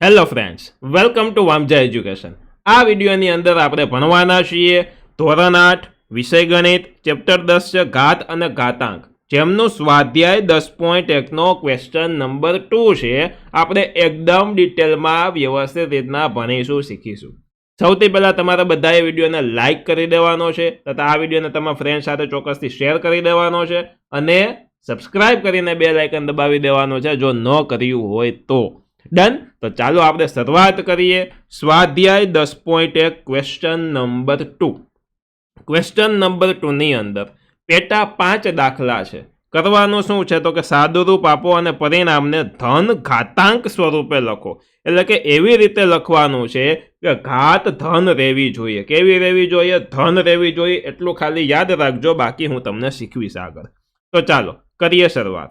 Hello friends, welcome to Vamja education. આ વિડીયોની અંદર આપણે ભણવાના છીએ ધોરણ 8 વિષય ગણિત ચેપ્ટર 10 છે ઘાત અને ઘાતાંક, જેમનું સ્વાધ્યાય 10.1નો ક્વેશ્ચન નંબર 2 છે. આપણે એકદમ ડિટેલમાં વ્યવસ્થિત રીતના ભણીશું, શીખીશું. સૌથી પહેલાં તમારે બધાએ વિડીયોને લાઇક કરી દેવાનો છે તથા આ વિડીયોને તમારા ફ્રેન્ડ સાથે ચોક્કસથી શેર કરી દેવાનો છે અને સબસ્ક્રાઇબ કરીને બેલ આઇકન દબાવી દેવાનો છે જો ન કર્યું હોય તો. ડન. તો ચાલો આપણે શરૂઆત કરીએ. સ્વાધ્યાય 10.1 ક્વેશ્ચન નંબર 2. ક્વેશ્ચન નંબર 2 ની અંદર પેટા 5 દાખલા છે. કરવાનું શું છે તો કે સાદુરૂપ આપો અને પરિણામને ધન ઘાતાંક સ્વરૂપે લખો. એટલે કે એવી રીતે લખવાનું છે કે ઘાત ધન રહેવી જોઈએ. કેવી રહેવી જોઈએ? ધન રહેવી જોઈએ. એટલું ખાલી યાદ રાખજો, બાકી હું તમને શીખવીશ આગળ. તો ચાલો કરીએ શરૂઆત.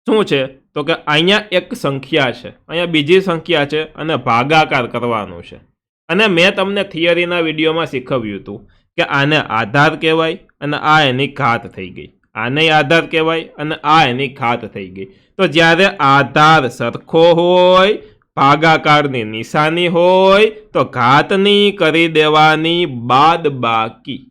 શું છે તો કે અહીંયા એક સંખ્યા છે, અહીંયા બીજી સંખ્યા છે અને ભાગાકાર કરવાનું છે. અને મેં તમને થિયરીના વિડીયોમાં શીખવ્યું હતું કે આને આધાર કહેવાય અને આ એની ઘાત થઈ ગઈ. આને આધાર કહેવાય અને આ એની ઘાત થઈ ગઈ. તો જ્યારે આધાર સરખો હોય, ભાગાકારની નિશાની હોય, તો ઘાતની કરી દેવાની બાદ બાકી.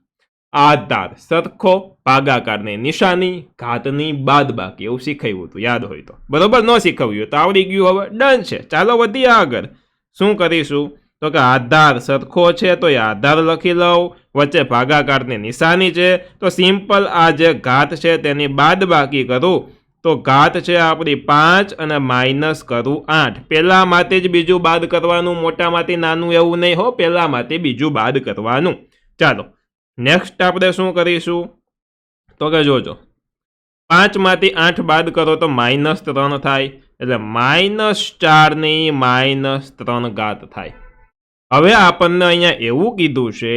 આધાર સરખો, ભાગાકારની નિશાની, ઘાતની બાદ બાકી, એવું શીખવ્યું હતું, યાદ હોય તો. બરોબર, ન શીખવ્યું તો આવડી ગયું. હવે ડન છે. ચાલો વધીએ આગળ. શું કરીશું તો કે આધાર સરખો છે તો એ આધાર લખી લઉં, વચ્ચે ભાગાકારની નિશાની છે તો સિમ્પલ આ જે ઘાત છે તેની બાદ બાકી કરું. તો ઘાત છે આપણી 5 અને માઇનસ કરું 8. પહેલામાંથી જ બીજું બાદ કરવાનું, મોટામાંથી નાનું એવું નહીં હો, પહેલામાંથી બીજું બાદ કરવાનું. ચાલો નેક્સ્ટ આપણે શું કરીશું તો કે જોજો, 5માંથી 8 બાદ કરો તો -3 થાય, એટલે -4 ની -3 ઘાત થાય. હવે આપણને અહીંયા એવું કીધું છે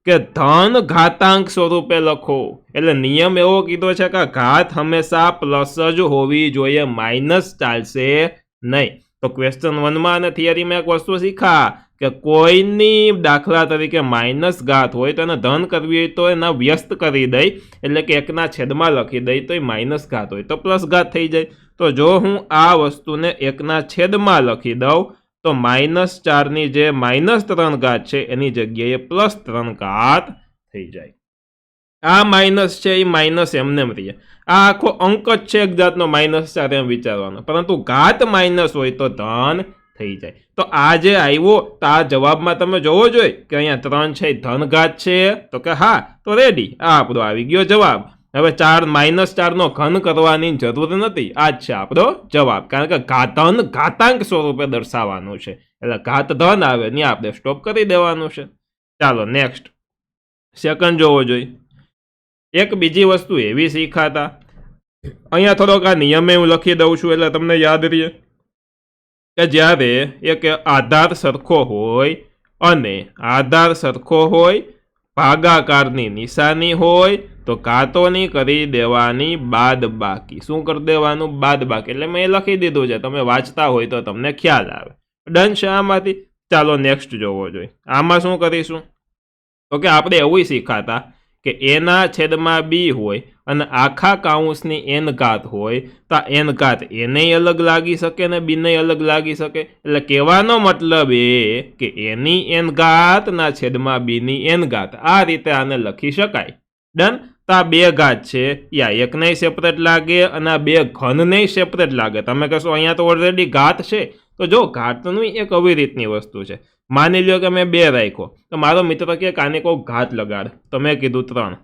કે ધન ઘાતાંક સ્વરૂપે લખો. એટલે નિયમ એવો કીધો છે કે ઘાત હંમેશા પ્લસ જ હોવી જોઈએ, માઇનસ ચાલશે નહીં. તો ક્વેશ્ચન 1માં અને થિયરીમાં એક વસ્તુ શીખા કે કોઈની દાખલા તરીકે માઇનસ ઘાત હોય તો એને ધન કરવી હોય તો એના વ્યસ્ત કરી દઈ, એટલે કે એકના છેદમાં લખી દઈ તો એ માઇનસ ઘાત હોય તો પ્લસ ઘાત થઈ જાય. તો જો હું આ વસ્તુને એકના છેદમાં લખી દઉં તો -4 ની જે -3 ઘાત છે એની જગ્યાએ +3 ઘાત થઈ જાય. આ માઇનસ છે એ માઇનસ એમને એમ રહીએ. આ આખો અંક જ છે એક જાતનો -4 એમ વિચારવાનો, પરંતુ ઘાત માઇનસ હોય તો ધન થઈ જાય. તો આ જે આવ્યો તો આ જવાબમાં તમે જોવો જોઈએ કે અહીંયા 3 છે ધન ઘાત છે, તો કે હા, તો રેડી, આ આપણો આવી ગયો જવાબ. હવે -4 નો ઘન કરવાની જરૂર નથી, આ જ છે આપણો જવાબ, કારણ કે ધન ઘાતાંક સ્વરૂપે દર્શાવવાનું છે. એટલે ઘાત ધન આવે ને આપણે સ્ટોપ કરી દેવાનું છે. ચાલો નેક્સ્ટ સેકન્ડ જોવો જોઈએ. એક બીજી વસ્તુ એવી શીખાતા, અહીંયા થોડોક આ નિયમે હું લખી દઉં છું એટલે તમને યાદ રહે કે જ્યારે એક આધાર સરખો હોય અને આધાર સરખો હોય, ભાગાકારની નિશાની હોય તો ઘાતોની કરી દેવાની બાદ બાકી. શું કરી દેવાનું? બાદ બાકી. એટલે મેં લખી દીધું છે, તમે વાંચતા હોય તો તમને ખ્યાલ આવે. ડન છે આમાંથી. ચાલો નેક્સ્ટ જોવો જોઈએ. આમાં શું કરીશું તો કે આપણે એવું શીખાતા કે એના છેદમાં બી હોય અને આખા કાઉન્સની n ઘાત હોય તો આ n ઘાત એને અલગ લાગી શકે ને બીને અલગ લાગી શકે. એટલે કહેવાનો મતલબ એ કે એની n ઘાત ના છેદમાં બીની n ઘાત, આ રીતે આને લખી શકાય. ડન. તો આ 2 ઘાત છે, યા એકને સેપરેટ લાગે અને આ 2 ઘનને સેપરેટ લાગે. તમે કહેશો અહીંયા તો ઓલરેડી ઘાત છે. તો જો ઘાતનું એક આવી રીતની વસ્તુ છે. માની લો કે મેં 2 રાખ્યો તો મારો મિત્ર કે આને કોઈ ઘાત લગાડ, તો મેં કીધું 3,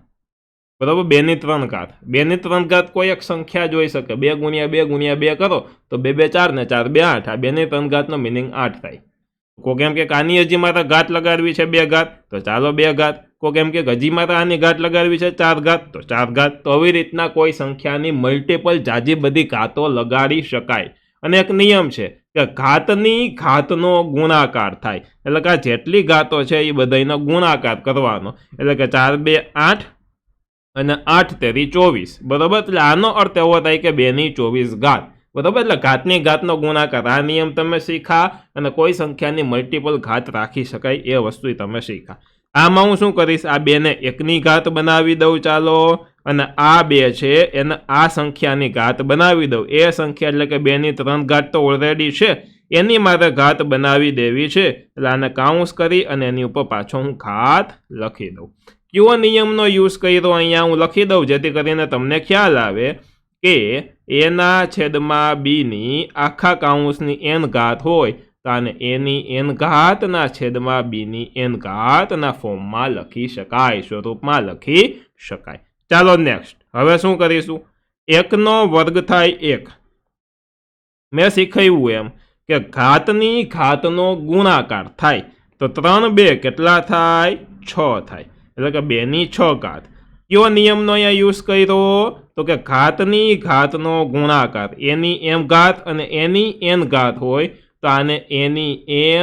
બરાબર, 2 ની 3 ઘાત. 2 ની 3 ઘાત કોઈ એક સંખ્યા જોઈ શકે. 2 × 2 × 2 કરો તો 2 2 4 ને 4 2 8. આ 2 ની 3 ઘાતનો મિનિંગ 8 થાય. કોઈ એમ કે આની હજી મારે ઘાત લગાડવી છે 2 ઘાત, તો ચાલો 2 ઘાત. કોઈ એમ કે હજી મારે આની ઘાત લગાડવી છે 4 ઘાત, તો 4 ઘાત. તો આવી રીતના કોઈ સંખ્યાની મલ્ટિપલ જાજી બધી ઘાતો લગાડી શકાય. અને એક નિયમ છે કે ઘાતની ઘાતનો ગુણાકાર થાય, એટલે કે આ જેટલી ઘાતો છે એ બધાનો ગુણાકાર કરવાનો. એટલે કે 4 2 8 અને 8 તેરી 24, બરોબર. એટલે આનો અર્થ એવો થાય કે 2 ની 24 ઘાત, બરોબર. એટલે ઘાતની ઘાતનો ગુણાકાર, આ નિયમ તમે શીખા. અને કોઈ સંખ્યાની મલ્ટિપલ ઘાત રાખી શકાય એ વસ્તુ તમે શીખા. આમાં હું શું કરીશ, આ 2 ને 1 ની ઘાત બનાવી દઉં ચાલો, અને આ 2 છે એને આ સંખ્યાની ઘાત બનાવી દઉં. એ સંખ્યા એટલે કે 2 ની 3 ઘાત તો ઓલરેડી છે એની મારે ઘાત બનાવી દેવી છે એટલે આને કાઉન્સ કરી અને એની ઉપર પાછો હું ઘાત લખી દઉં. કયો નિયમનો યુઝ કર્યો અહીંયા હું લખી દઉં જેથી કરીને તમને ખ્યાલ આવે કે એના છેદમાં બીની આખા કાઉન્સની n ઘાત હોય તો આને એની n ઘાતના છેદમાં બીની n ઘાતના ફોર્મમાં લખી શકાય, સ્વરૂપમાં લખી શકાય. ચાલો નેક્સ્ટ. હવે શું કરીશું? 1નો વર્ગ થાય 1. મેં શીખવ્યું એમ કે ઘાતની ઘાતનો ગુણાકાર થાય તો 3 2 કેટલા થાય? 6 થાય. એટલે કે 2ની 6 ઘાત. કયો નિયમનો અહીંયા યુઝ કર્યો? તો કે ઘાતની ઘાતનો ગુણાકાર એની m ઘાત અને એની n ઘાત હોય તો આને એની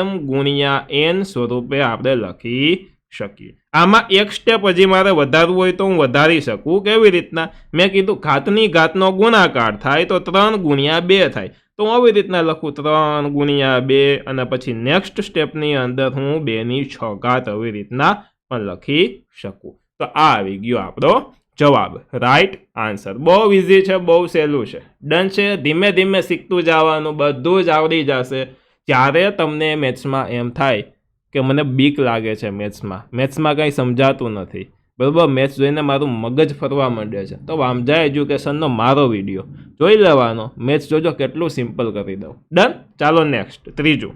m ગુણ્યા n સ્વરૂપે આપણે લખી શકીએ. આમાં એક સ્ટેપ હજી મારે વધારવું હોય તો હું વધારી શકું. કેવી રીતના? મેં કીધું ઘાતની ઘાતનો ગુણાકાર થાય તો 3 ગુણ્યા 2 થાય. તો હું આવી રીતના લખું 3 ગુણ્યા 2 અને પછી નેક્સ્ટ સ્ટેપની અંદર હું 2ની 6 ઘાત આવી રીતના પણ લખી શકું. તો આ આવી ગયો આપણો જવાબ, રાઈટ આન્સર. બહુ ઇઝી છે, બહુ સહેલું છે. ડન છે. ધીમે ધીમે શીખતું જવાનું, બધું જ આવડી જશે. જ્યારે તમને મેથ્સમાં એમ થાય કે મને બીક લાગે છે મેથ્સમાં કંઈ સમજાતું નથી, બરાબર, મેથ્સ જોઈને મારું મગજ ફરવા માંડે છે, તો વામજા એજ્યુકેશનનો મારો વિડીયો જોઈ લેવાનો. મેથ્સ જોજો કેટલું સિમ્પલ કરી દઉં. ડન. ચાલો નેક્સ્ટ. ત્રીજું,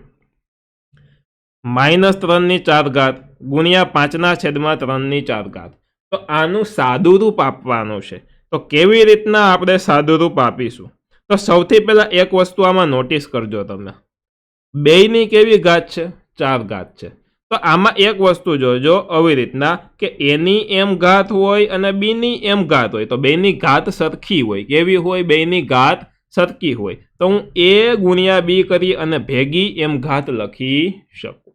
-3ની 4 ઘાત ગુણ્યા 5ના છેદમાં 3ની 4 ઘાત. તો આનું સાદું રૂપ આપવાનું છે. તો કેવી રીતના આપણે સાદું રૂપ આપીશું? તો સૌથી પહેલાં એક વસ્તુ આમાં નોટિસ કરજો તમે, બેયની કેવી ઘાત છે? 4 ઘાત છે. તો આમાં એક વસ્તુ જોજો આવી રીતના કે એની m ઘાત હોય અને બીની m ઘાત હોય તો બેયની ઘાત સરખી હોય. કેવી હોય? બેયની ઘાત સરખી હોય. તો હું a ગુણ્યા b કરી અને ભેગી m ઘાત લખી શકું.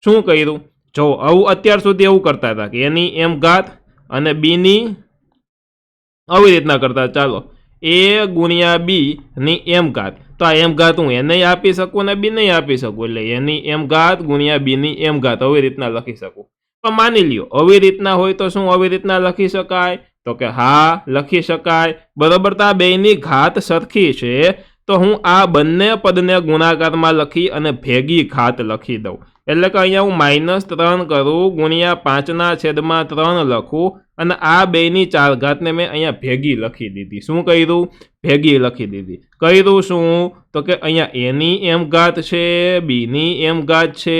શું કર્યું? જો આવું અત્યાર સુધી એવું કરતા હતા કે એની m ઘાત અને બીની આવી રીતના કરતા. ચાલો a ગુણ્યા b ની m ઘાત, તો આ m ઘાત હું એને આપી શકું અને b ને આપી શકું, એટલે એની m ઘાત ગુણ્યા b ની m ઘાત આવી રીતના લખી શકું. પણ માની લ્યો આવી રીતના હોય તો શું આવી રીતના લખી શકાય? તો કે હા, લખી શકાય, બરોબર. તો આ બેયની ઘાત સરખી છે તો હું આ બંને પદને ગુણાકારમાં લખી અને ભેગી ઘાત લખી દઉં. એટલે કે અહીંયા હું -3 કરું ગુણ્યા 5ના છેદમાં 3 લખું અને આ બેયની 4 ઘાતને મેં અહીંયા ભેગી લખી દીધી. શું કર્યું? ભેગી લખી દીધી. કર્યું શું? તો કે અહીંયા એની m ઘાત છે, બીની m ઘાત છે,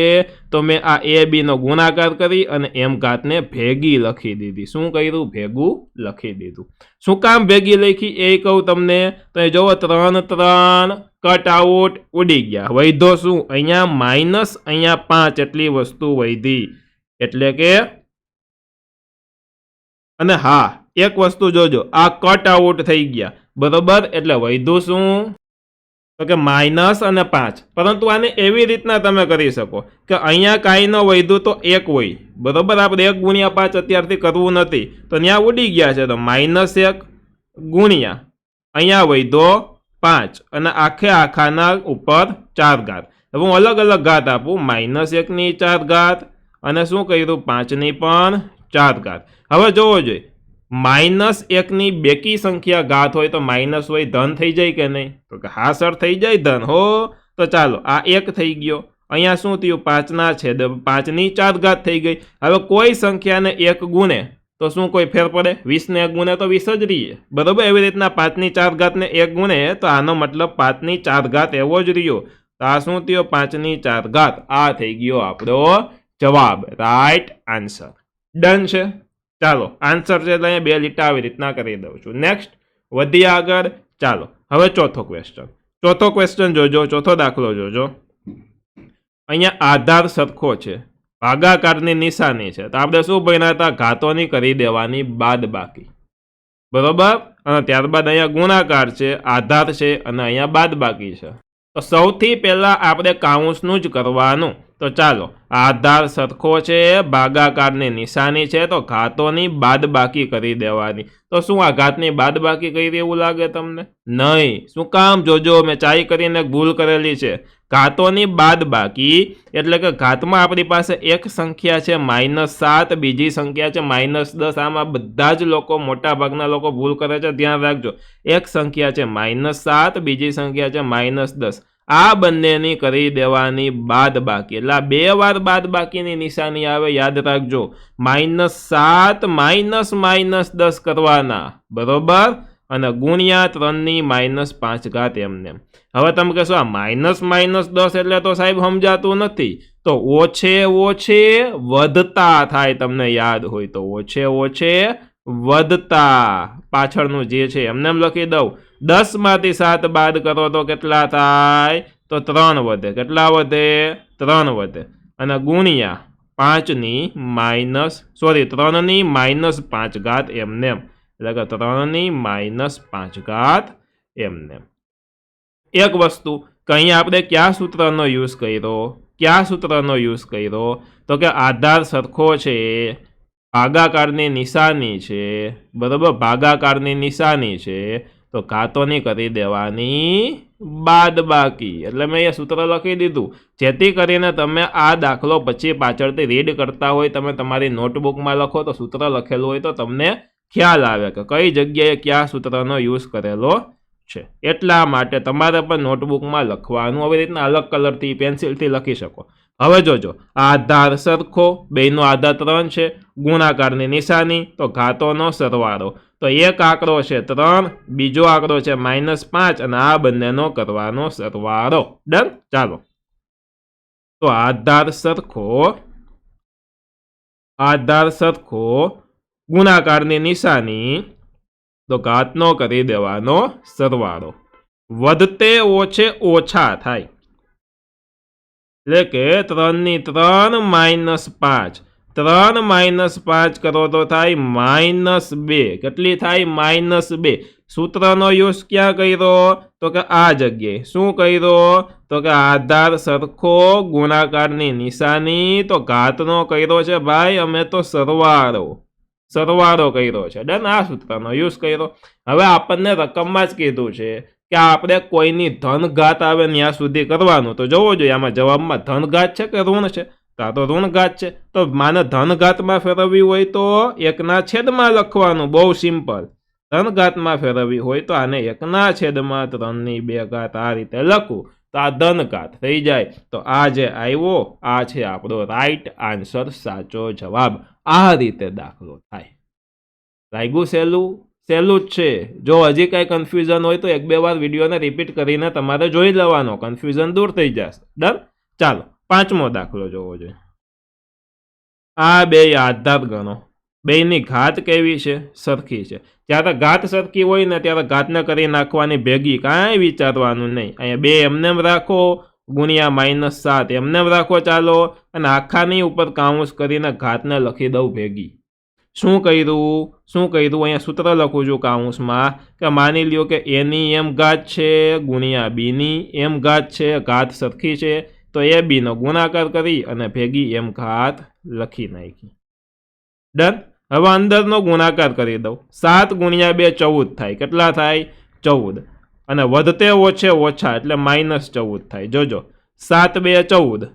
તો મેં આ a b નો ગુણાકાર કરી અને m ઘાતને ભેગી લખી દીધી. શું કર્યું? ભેગું લખી દીધું. શું કામ ભેગી લખી એ કહું તમને. તો એ જોવો 3 3 કટ આઉટ ઉડી ગયા. વૈધો શું? અહીંયા માઇનસ અહીંયા 5 એટલી વસ્તુ વૈધી. એટલે કે અને હા, એક વસ્તુ જોજો, આ કટ આઉટ થઈ ગયા, બરોબર. એટલે વૈધું શું? તો કે માઇનસ અને 5. પરંતુ આને એવી રીતના તમે કરી શકો કે અહીંયા કાંઈ ન વૈધું તો 1 હોય, બરોબર. આપણે 1 ગુણ્યા 5 અત્યારથી કરવું નથી તો ત્યાં ઉડી ગયા છે, તો -1 ગુણ્યા અહીંયા વૈધો 5 અને આખે આખાના ઉપર 4 ઘાત. હવે હું અલગ અલગ ઘાત આપું, -1ની 4 ઘાત અને શું કર્યું? 5ની પણ 4 ઘાત. હવે જોવો જોઈએ, -1ની બેકી સંખ્યા ઘાત હોય તો માઇનસ હોય, ધન થઈ જાય કે નહીં? તો કે હા સર થઈ જાય ધન હો. તો ચાલો આ 1 થઈ ગયો. અહીંયા શું થયું? 5ના છેદ 5ની 4 ઘાત થઈ ગઈ. હવે કોઈ સંખ્યાને 1 ગુણે તો શું કોઈ ફેર પડે? 20ને 1 ગુણે તો 20 જ રહીએ, બરોબર. એવી રીતના 5ની 4 ઘાતને 1 ગુણે તો આનો મતલબ 5ની 4 ઘાત એવો જ રહ્યો. તો આ શું થયો? 5ની 4 ઘાત. આ થઈ ગયો આપણો જવાબ, રાઈટ આન્સર. ડન છે. ચાલો આન્સર છે એટલે અહીંયા 2 લીટા આવી રીતના કરી દઉં છું. નેક્સ્ટ વધીએ આગળ. ચાલો હવે ચોથો ક્વેશ્ચન જોજો, ચોથો દાખલો જોજો. અહીંયા આધાર સરખો છે, ભાગાકારની નિશાની છે, તો આપણે શું ભણ્યા હતા? ઘાતોની કરી દેવાની બાદબાકી, બરોબર. અને ત્યારબાદ અહીંયા ગુણાકાર છે, આધાર છે અને અહીંયા બાદબાકી છે. તો સૌથી પહેલા આપણે કાઉન્સનું જ કરવાનું. તો ચાલો, આધાર સરખો છે, ભાગાકારની નિશાની છે, તો ઘાતોની બાદબાકી કરી દેવાની. તો શું આ ઘાતની બાદબાકી કરી એવું લાગે તમને? નહીં. શું કામ? જોજો, મેં ચાઈ કરીને ભૂલ કરેલી છે. ઘાતોની બાદબાકી એટલે કે ઘાતમાં આપણી પાસે એક સંખ્યા છે -7, બીજી સંખ્યા છે -10. આમાં બધા જ લોકો, મોટા ભાગના લોકો ભૂલ કરે છે, ધ્યાન રાખજો. એક સંખ્યા છે -7, બીજી સંખ્યા છે -10. આ બંનેની કરી દેવાની બાદ બાકી. એટલે આ 2 વાર બાદ બાકીની નિશાની આવે, યાદ રાખજો. -7 -10 કરવાના, બરોબર, અને ગુણ્યા 3 ની -5 એમને. હવે તમે કહેશો આ -10 એટલે તો સાહેબ સમજાતું નથી. તો ઓછે ઓછે વધતા થાય, તમને યાદ હોય તો ઓછે ઓછે વધતા પાછળનું જે છે એમને લખી દઉં. 10 માંથી 7 બાદ કરો તો કેટલા થાય? તો 3 વધે. કેટલા વધે? 3 વધે. અને ગુણ્યા 3 ની -5 એમને, એટલે કે 3 ની -5 એમને. એક વસ્તુ કે અહીંયા આપણે કયા સૂત્રનો યુઝ કર્યો? તો કે આધાર સરખો છે, ભાગાકારની નિશાની છે, બરાબર, ભાગાકારની નિશાની છે, તો ઘાતોની કરી દેવાની બાદ બાકી. એટલે મેં એ સૂત્ર લખી દીધું, જેથી કરીને તમે આ દાખલો પછી પાછળથી રીડ કરતા હોય, તમે તમારી નોટબુકમાં લખો તો સૂત્ર લખેલું હોય તો તમને ખ્યાલ આવે કે કઈ જગ્યાએ કયા સૂત્રનો યુઝ કરેલો છે. એટલા માટે તમારે પણ નોટબુકમાં લખવાનું. આવી રીતના અલગ કલરથી પેન્સિલથી લખી શકો. હવે જોજો, આધાર સરખો, બેયનો આધાર 3 છે, ગુણાકારની નિશાની, તો ઘાતોનો સરવાળો. તો એક આંકડો છે 3, બીજો આંકડો છે -5, અને આ બંનેનો કરવાનો સરવાળો. ડન. ચાલો, તો આધાર સરખો ગુણાકારની નિશાની, તો ઘાતનો કરી દેવાનો સરવાળો. વધતે ઓછે ઓછા થાય, એટલે કે 3 ની 3 -5, 3 -5 કરો તો થાય -2. કેટલી થાય? -2. સૂત્રનો યુઝ ક્યાં કર્યો? તો કે આ જગ્યાએ. શું કર્યો? તો કે આધાર સરખો ગુણાકારની નિશાની, તો ઘાતનો કર્યો છે ભાઈ અમે તો સરવાળો કર્યો છે. ડન. આ સૂત્રનો યુઝ કર્યો. હવે આપણને રકમમાં જ કીધું છે કે આપણે કોઈની ધન ઘાત આવે ત્યાં સુધી કરવાનું. તો જોવો જોઈએ આમાં જવાબમાં ધન ઘાત છે કે ઋણ છે? તો આ તો ઋણ ઘાત છે. તો માને ધન ઘાતમાં ફેરવવી હોય તો 1/છેદમાં લખવાનું. બહુ સિમ્પલ. ધન ઘાતમાં ફેરવવી હોય તો આને 1/3/2 આ રીતે લખું તો આ ધન ઘાત થઈ જાય. તો આ જે આવ્યો આ છે આપણો રાઈટ આન્સર, સાચો જવાબ. આ રીતે દાખલો થાય. લાગ્યું સહેલું? સહેલું જ છે. જો હજી કાંઈ કન્ફ્યુઝન હોય તો 1-2 વાર વિડીયોને રિપીટ કરીને તમારે જોઈ લેવાનો, કન્ફ્યુઝન દૂર થઈ જશે. ડન. ચાલો, 5મો દાખલો જોવો જોઈએ. આ બે આધાર ગણો, બેયની ઘાત કેવી છે? સરખી છે. જ્યારે ઘાત સરખી હોય ને ત્યારે ઘાતને કરી નાખવાની ભેગી, કાંઈ વિચારવાનું નહીં. અહીંયા 2 એમને રાખો, ગુણ્યા -7 એમને રાખો. ચાલો, અને આખાની ઉપર કાઉન્સ કરીને ઘાતને લખી દઉં ભેગી. શું કર્યું? અહીંયા સૂત્ર લખું છું કાઉન્સમાં કે માની લ્યો કે એની એમ ઘાત છે ગુણ્યા બીની એમ ઘાત છે, ઘાત સરખી છે, તો એ બીનો ગુણાકાર કરી અને ભેગી એમ ઘાત લખી નાખી. ડન. હવે અંદરનો ગુણાકાર કરી દઉં. 7 ગુણ્યા 2 14 થાય. કેટલા થાય? 14. અને વધતે ઓછે ઓછા એટલે -14 થાય. જોજો, 7 2 14,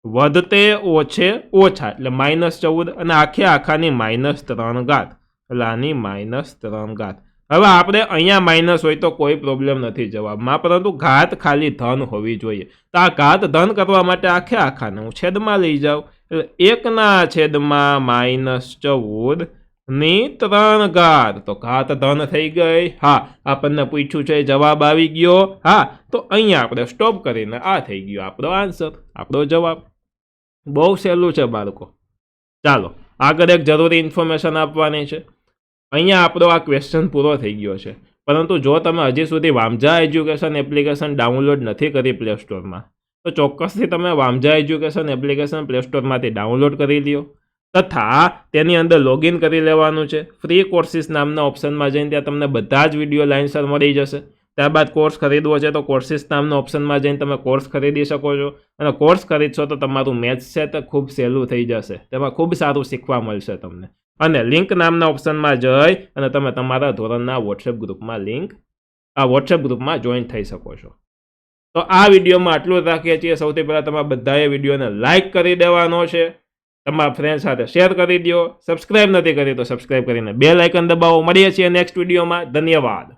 વધતે ઓછે ઓછા એટલે -14, અને આખાની -3 એટલે આની -3. હવે આપણે અહીંયા માઇનસ હોય તો કોઈ પ્રોબ્લેમ નથી જવાબમાં, પરંતુ ઘાત ખાલી ધન હોવી જોઈએ. તો આ ઘાત ધન કરવા માટે આખાને હું છેદમાં લઈ જાઉં, એટલે 1/-14 ની 3 તો ઘાત ધન થઈ ગઈ. હા, આપણને પૂછ્યું છે જવાબ આવી ગયો. હા, તો અહીંયા આપણે સ્ટોપ કરીને આ થઈ ગયો આપણો આન્સર, આપણો જવાબ. બહુ સહેલું છે બાળકો. ચાલો, આગળ એક જરૂરી ઇન્ફોર્મેશન આપવાની છે. અહીંયા આપણો આ ક્વેશ્ચન પૂરો થઈ ગયો છે. પરંતુ જો તમે હજી સુધી વામજા એજ્યુકેશન એપ્લિકેશન ડાઉનલોડ નથી કરી પ્લે સ્ટોરમાં, તો ચોક્કસથી તમે વામજા એજ્યુકેશન એપ્લિકેશન પ્લે સ્ટોરમાંથી ડાઉનલોડ કરી લ્યો, તથા તેની અંદર લોગિન કરી લેવાનું છે. ફ્રી કોર્સિસ નામના ઓપ્શનમાં જઈને ત્યાં તમને બધા જ વિડીયો લાઇનસર મળી જશે. ત્યારબાદ કોર્સ ખરીદવો છે તો કોર્સિસ નામના ઓપ્શનમાં જઈને તમે કોર્સ ખરીદી શકો છો. અને કોર્સ ખરીદશો તો તમારું મેથ્સ છે તે ખૂબ સહેલું થઈ જશે, તેમાં ખૂબ સારું શીખવા મળશે તમને. અને લિંક નામના ઓપ્શનમાં જઈ અને તમે તમારા ધોરણના વોટ્સએપ ગ્રુપમાં જોઈન થઈ શકો છો. તો આ વિડીયોમાં આટલું જ રાખીએ છીએ. સૌથી પહેલાં તમારા બધાએ વિડીયોને લાઇક કરી દેવાનો છે, તમારા ફ્રેન્ડ સાથે શેર કરી દો, સબસ્ક્રાઇબ નથી કરી તો સબસ્ક્રાઇબ કરીને બેલ આઇકન દબાવો. મળીએ છીએ નેક્સ્ટ વિડીયોમાં. ધન્યવાદ.